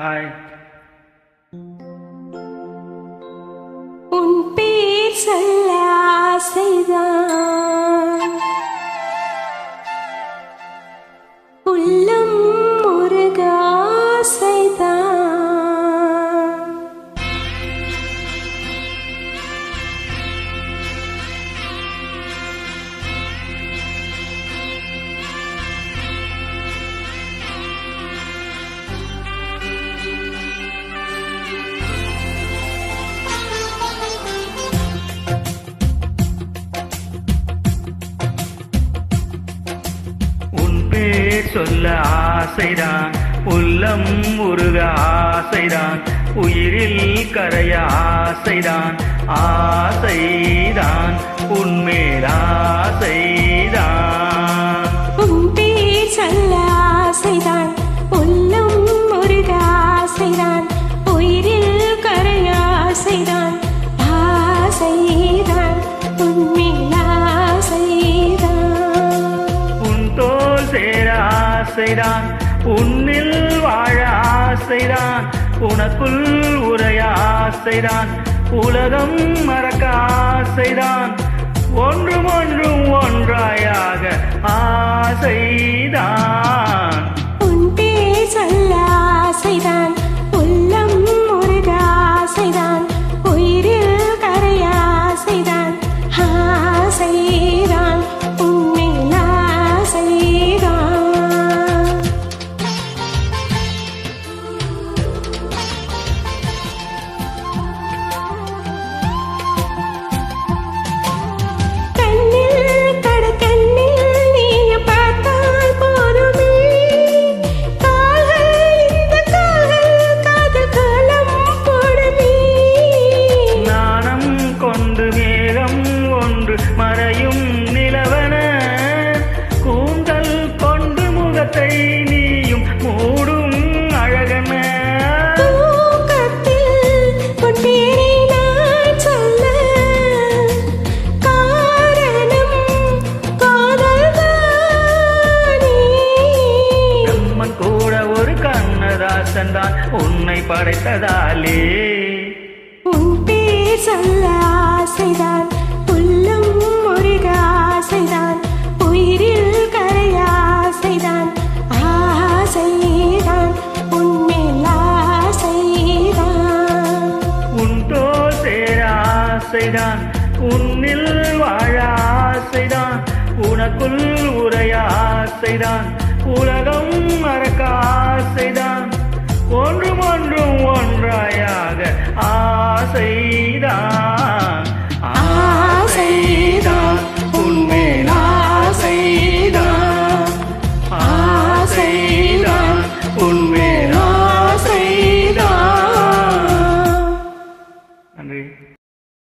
Hi. உன் பேர் சொல்ல ஆசைதான், உள்ளம் முருக ஆசைதான். சொல்ல ஆசைதான், உள்ளம் உருக ஆசைதான், உயிரில் கரைய ஆசைதான், ஆசைதான் உன்மேல் ஆசைதான். உன் பேர் சொல்ல ஆசைதான், உள்ளம் முருக ஆசைதான், உயிரில் கரைய ஆசைதான், ஆசைதான் உன்மேல் ஆசைதான். உன் தோல் சேர ஆசைதான், உன்னில் வாழ ஆசைதான், உனக்குள் உரைய ஆசைதான், உலகம் மறக்க ஆசைதான், ஒன்றும் ஒன்றும் ஒன்றாயாக ஆசைதான். உன் பேர் சொல்ல ஆசைதான், உள்ளம் முருக ஆசைதான், உயிரில் கரைய ஆசைதான், ஆசைதான் உன்மேல் ஆசைதான். மறையும் நிலவன கூந்தல் கொண்டு முகத்தை நீயும் மூடும் அழகன. அம்மன் கூட ஒரு கண்ணதாசன் தான் உன்னை படைத்ததாலே. உன் பேர் சொல்ல ஆசைதான், உள்ளம் முருக ஆசைதான், உயிரில் கரைய ஆசைதான், ஆசைதான் உன்மேல் ஆசைதான். உன் தோல் சேர ஆசைதான், உன்னில் வாழ ஆசைதான், உனக்குள் உரைய ஆசைதான், உலகம் மறக்க ஆசைதான், ஒன்றும் ஒன்றும் ஒன்றாயாக ஆசைதான்.